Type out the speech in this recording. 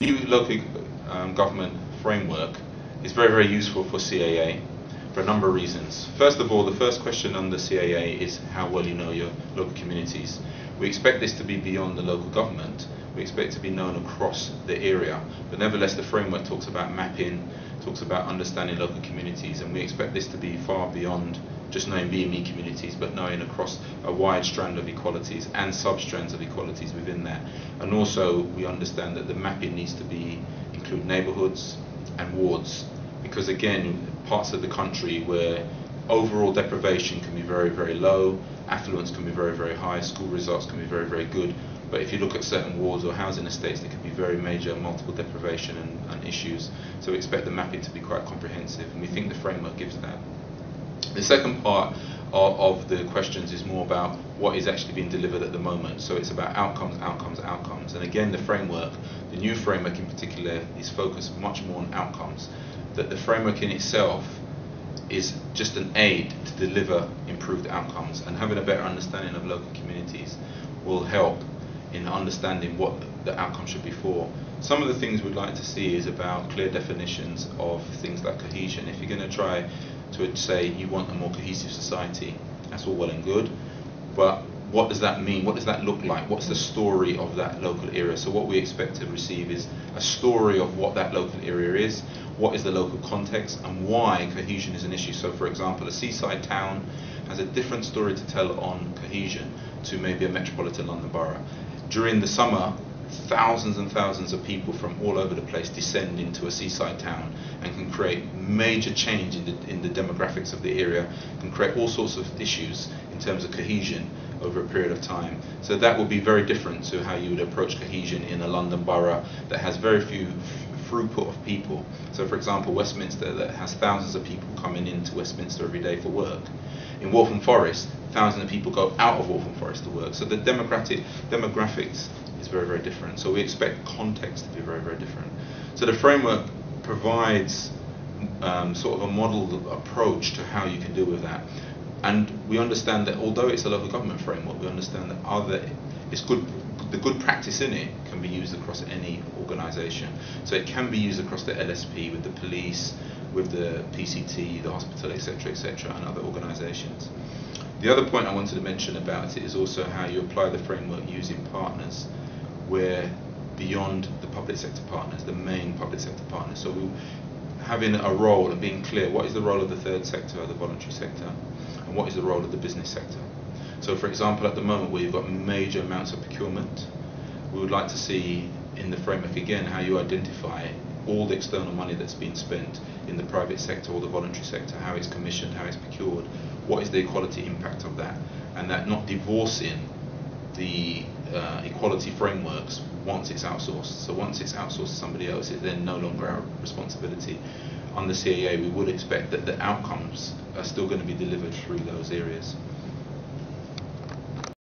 new local government framework is very, very useful for CAA for a number of reasons. First of all, the first question on the CAA is how well you know your local communities. We expect this to be beyond the local government. We expect it to be known across the area, but nevertheless the framework talks about mapping, talks about understanding local communities, and we expect this to be far beyond just knowing BME communities, but knowing across a wide strand of equalities and sub-strands of equalities within that. And also we understand that the mapping needs to include neighbourhoods and wards, because again, parts of the country where overall deprivation can be very, very low, affluence can be very, very high, school results can be very, very good, but if you look at certain wards or housing estates, there can be very major multiple deprivation and issues. So we expect the mapping to be quite comprehensive, and we think the framework gives that. The second part of the questions is more about what is actually being delivered at the moment. So it's about outcomes, outcomes, outcomes. And again, the framework, the new framework in particular, is focused much more on outcomes. That the framework in itself is just an aid to deliver improved outcomes, and having a better understanding of local communities will help in understanding what the outcome should be for. Some of the things we'd like to see is about clear definitions of things like cohesion. If you're going to try to say you want a more cohesive society, that's all well and good, but what does that mean? What does that look like? What's the story of that local area? So what we expect to receive is a story of what that local area is, what is the local context, and why cohesion is an issue. So for example, a seaside town has a different story to tell on cohesion to maybe a metropolitan London borough. During the summer, thousands and thousands of people from all over the place descend into a seaside town and can create major change in the demographics of the area, can create all sorts of issues in terms of cohesion over a period of time. So that will be very different to how you would approach cohesion in a London borough that has very few throughput of people. So for example, Westminster, that has thousands of people coming into Westminster every day for work. In Waltham Forest, thousands of people go out of Waltham Forest to work. So the demographics is very, very different. So we expect context to be very, very different. So the framework provides sort of a modelled approach to how you can deal with that. And we understand that although it's a local government framework, we understand that the good practice in it can be used across any organisation. So it can be used across the LSP, with the police, with the PCT, the hospital, etc., and other organisations. The other point I wanted to mention about it is also how you apply the framework using partners, where beyond the public sector partners, the main public sector partners. So having a role and being clear, what is the role of the third sector, the voluntary sector, and what is the role of the business sector. So for example, at the moment where you've got major amounts of procurement, we would like to see in the framework again how you identify all the external money that's been spent in the private sector or the voluntary sector, how it's commissioned, how it's procured, what is the equality impact of that, and that not divorcing the equality frameworks once it's outsourced. So once it's outsourced to somebody else, it's then no longer our responsibility. On the CAA, we would expect that the outcomes are still going to be delivered through those areas.